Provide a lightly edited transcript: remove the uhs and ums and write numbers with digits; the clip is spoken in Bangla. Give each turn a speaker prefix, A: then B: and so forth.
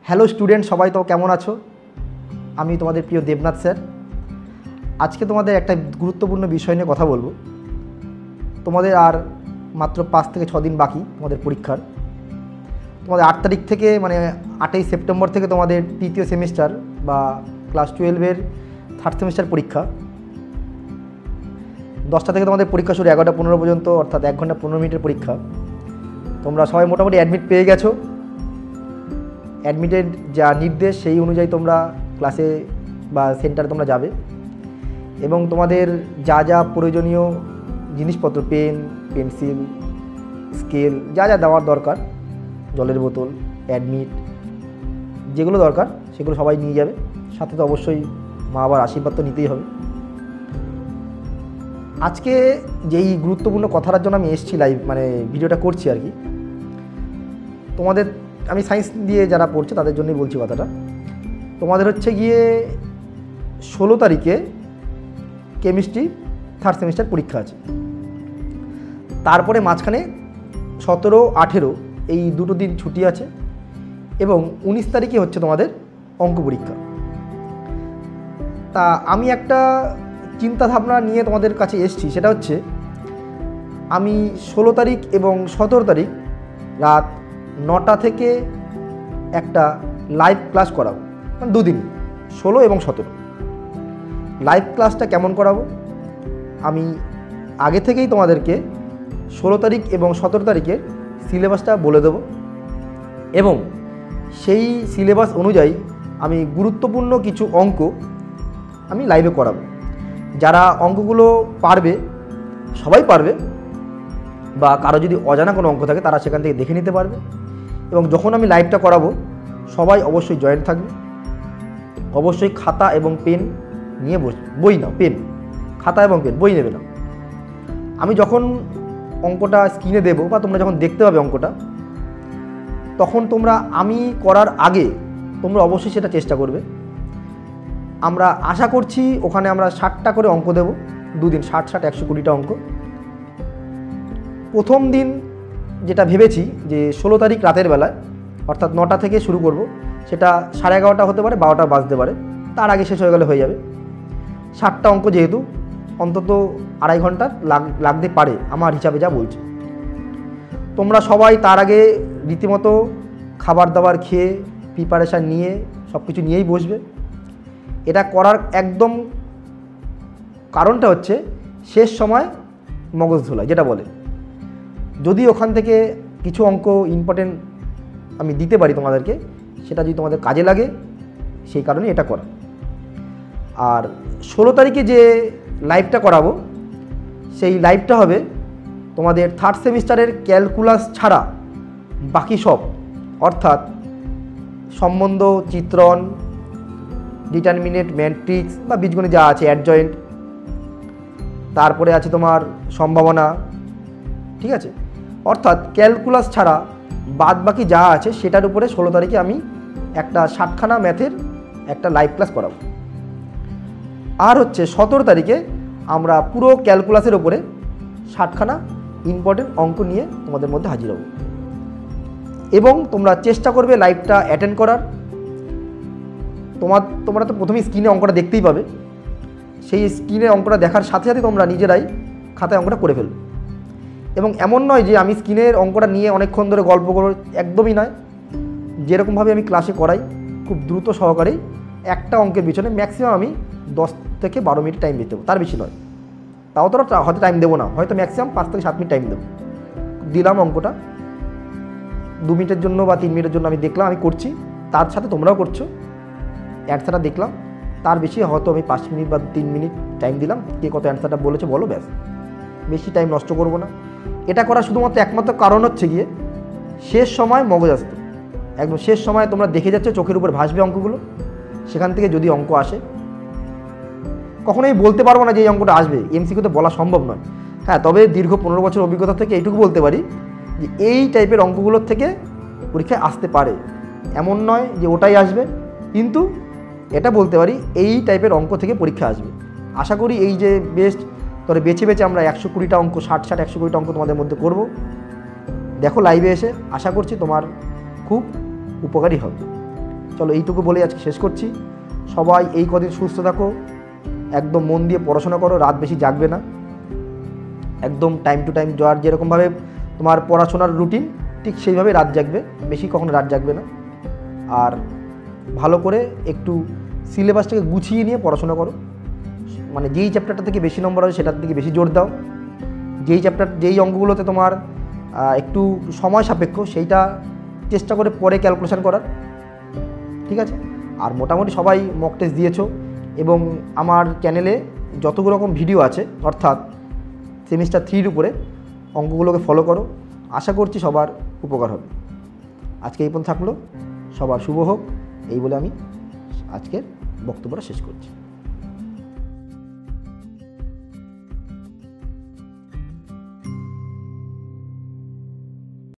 A: হ্যালো স্টুডেন্ট, সবাই তো কেমন আছো? আমি তোমাদের প্রিয় দেবনাথ স্যার। আজকে তোমাদের একটা গুরুত্বপূর্ণ বিষয় নিয়ে কথা বলবো। তোমাদের আর মাত্র 5 থেকে 6 দিন বাকি তোমাদের পরীক্ষার। তোমাদের 8 তারিখ থেকে মানে 8ই সেপ্টেম্বর থেকে তোমাদের তৃতীয় সেমিস্টার বা ক্লাস 12-এর থার্ড সেমিস্টার পরীক্ষা। 10টা থেকে তোমাদের পরীক্ষা শুরু, 11টা 15 পর্যন্ত, অর্থাৎ 1 ঘন্টা 15 মিনিটের পরীক্ষা। তোমরা সবাই মোটামুটি অ্যাডমিট পেয়ে গেছো। অ্যাডমিটেড যা নির্দেশ সেই অনুযায়ী তোমরা ক্লাসে বা সেন্টারে তোমরা যাবে এবং তোমাদের যা যা প্রয়োজনীয় জিনিসপত্র, পেন, পেন্সিল, স্কেল, যা যা দেওয়ার দরকার, জলের বোতল, অ্যাডমিট, যেগুলো দরকার সেগুলো সবাই নিয়ে যাবে। সাথে তো অবশ্যই মা বাবার আশীর্বাদ তো নিতেই হবে। আজকে যেই গুরুত্বপূর্ণ কথাটার জন্য আমি এসেছি, লাইভ মানে ভিডিওটা করছি আর কি, তোমাদের আমি সায়েন্স দিয়ে যারা পড়ছে তাদের জন্যই বলছি কথাটা। তোমাদের হচ্ছে গিয়ে 16 তারিখে কেমিস্ট্রি থার্ড সেমিস্টার পরীক্ষা আছে। তারপরে মাঝখানে 17, 18 এই দুটো দিন ছুটি আছে এবং 19 তারিখে হচ্ছে তোমাদের অঙ্ক পরীক্ষা। তা আমি একটা চিন্তাভাবনা নিয়ে তোমাদের কাছে এসেছি, সেটা হচ্ছে আমি 16 তারিখ এবং 17 তারিখ রাত 9টা থেকে একটা লাইভ ক্লাস করাবো, মানে দুদিন, 16 এবং 17। লাইভ ক্লাসটা কেমন করাবো আমি আগে থেকেই তোমাদেরকে 16 তারিখ এবং 17 তারিখের সিলেবাসটা বলে দেবো এবং সেই সিলেবাস অনুযায়ী আমি গুরুত্বপূর্ণ কিছু অঙ্ক আমি লাইভে করাবো। যারা অঙ্কগুলো পারবে, সবাই পারবে, বা কারো যদি অজানা কোনো অঙ্ক থাকে তারা সেখান থেকে দেখে নিতে পারবে। এবং যখন আমি লাইভটা করাবো সবাই অবশ্যই জয়েন্ট থাকবে। অবশ্যই খাতা এবং পেন নিয়ে বসবে, বই না, পেন, খাতা এবং পেন, বই নেবে না। আমি যখন অঙ্কটা স্ক্রিনে দেবো বা তোমরা যখন দেখতে পাবে অঙ্কটা, তখন তোমরা আমি করার আগে তোমরা অবশ্যই সেটা চেষ্টা করবে। আমরা আশা করছি ওখানে আমরা 60টা করে অঙ্ক দেবো, দুদিন 60, 120টা অঙ্ক। প্রথম দিন যেটা ভেবেছি যে 16 তারিখ রাতের বেলায়, অর্থাৎ 9টা থেকে শুরু করব, সেটা 11:30 হতে পারে, 12টা বাজতে পারে, তার আগে শেষ হয়ে গেলে হয়ে যাবে। 60টা অঙ্ক যেহেতু অন্তত 2.5 ঘন্টা লাগতে পারে আমার হিসাবে যা বলছে। তোমরা সবাই তার আগে রীতিমতো খাবার দাবার খেয়ে প্রিপারেশান নিয়ে সব কিছু নিয়েই বসবে। এটা করার একদম কারণটা হচ্ছে শেষ সময় মগজ ধোলা যেটা বলে, যদি ওখান থেকে কিছু অঙ্ক ইম্পর্টেন্ট আমি দিতে পারি তোমাদেরকে, সেটা যদি তোমাদের কাজে লাগে, সেই কারণে এটা করা। আর 16 তারিখে যে লাইভটা করাবো সেই লাইভটা হবে তোমাদের থার্ড সেমিস্টারের ক্যালকুলাস ছাড়া বাকি সব, অর্থাৎ সম্বন্ধ, চিত্রণ, ডিটারমিনেন্ট, ম্যাট্রিক্স বা বীজগণিত যা আছে, অ্যাডজয়েন্ট, তারপরে আছে তোমার সম্ভাবনা, ঠিক আছে? অর্থাৎ ক্যালকুলাস ছাড়া বাদ বাকি যা আছে সেটার উপরে 16 তারিখে আমি একটা 60খানা ম্যাথের একটা লাইভ ক্লাস করাবো। আর হচ্ছে 17 তারিখে আমরা পুরো ক্যালকুলাসের ওপরে 60খানা ইম্পর্টেন্ট অঙ্ক নিয়ে তোমাদের মধ্যে হাজির হব এবং তোমরা চেষ্টা করবে লাইভটা অ্যাটেন্ড করার। তোমরা তো প্রথমেই স্ক্রিনে অঙ্কটা দেখতেই পাবে, সেই স্ক্রিনে অঙ্কটা দেখার সাথে সাথে তোমরা নিজেরাই খাতায় অঙ্কটা করে ফেলবে। এবং এমন নয় যে আমি স্ক্রিনের অঙ্কটা নিয়ে অনেকক্ষণ ধরে গল্প করব, একদমই নয়। যেরকমভাবে আমি ক্লাসে করাই খুব দ্রুত সহকারেই একটা অঙ্কের পিছনে ম্যাক্সিমাম আমি 10 থেকে 12 মিনিট টাইম দিতে দেবো, তার বেশি নয়। তাও তো হয়তো টাইম দেবো না, হয়তো ম্যাক্সিমাম 5 থেকে 7 মিনিট টাইম দেবো। দিলাম অঙ্কটা 2 মিনিটের জন্য বা 3 মিনিটের জন্য আমি দেখলাম, আমি করছি, তার সাথে তোমরাও করছো, অ্যান্সারটা দেখলাম, তার বেশি হয়তো আমি 5 মিনিট বা 3 মিনিট টাইম দিলাম, কে কত অ্যান্সারটা বলেছে বলো, ব্যাস। বেশি টাইম নষ্ট করবো না। এটা করার শুধুমাত্র একমাত্র কারণ হচ্ছে গিয়ে শেষ সময় মগজ আসতো, একদম শেষ সময় তোমরা দেখে যাচ্ছ, চোখের উপর ভাসবে অঙ্কগুলো, সেখান থেকে যদি অঙ্ক আসে, কখনোই বলতে পারবো না যে এই অঙ্কটা আসবে, এমসিকিউতে বলা সম্ভব নয়। হ্যাঁ, তবে দীর্ঘ 15 বছর অভিজ্ঞতা থেকে এইটুকু বলতে পারি যে এই টাইপের অঙ্কগুলোর থেকে পরীক্ষায় আসতে পারে, এমন নয় যে ওটাই আসবে, কিন্তু এটা বলতে পারি এই টাইপের অঙ্ক থেকে পরীক্ষা আসবে। আশা করি এই যে বেস্ট তোরা বেছে বেছে আমরা 120টা অঙ্ক, 60, 120টা অঙ্ক তোমাদের মধ্যে করব। দেখো লাইভে এসে, আশা করছি তোমার খুব উপকারী হবে। চলো এইটুকু বলে আজকে শেষ করছি। সবাই এই কদিন সুস্থ থাকো, একদম মন দিয়ে পড়াশোনা করো, রাত বেশি জাগবে না, একদম টাইম টু টাইম যার যেরকমভাবে তোমার পড়াশোনার রুটিন ঠিক সেইভাবে রাত জাগবে, বেশি কখনো রাত জাগবে না। আর ভালো করে একটু সিলেবাসটাকে গুছিয়ে নিয়ে পড়াশোনা করো, মানে যেই চ্যাপ্টারটা থেকে বেশি নম্বর হয় সেটার দিকে বেশি জোর দাও, যেই অঙ্কগুলোতে তোমার একটু সময় সাপেক্ষ সেইটা চেষ্টা করে পরে ক্যালকুলেশন করার, ঠিক আছে? আর মোটামুটি সবাই মক টেস্ট দিয়েছো এবং আমার চ্যানেলে যতগুলো রকম ভিডিও আছে অর্থাৎ সেমিস্টার 3-র উপরে অঙ্কগুলোকে ফলো করো, আশা করছি সবার উপকার হবে। আজকে এই পর্যন্ত থাকলো, সবার শুভ হোক এই বলে আমি আজকের বক্তব্যটা শেষ করছি।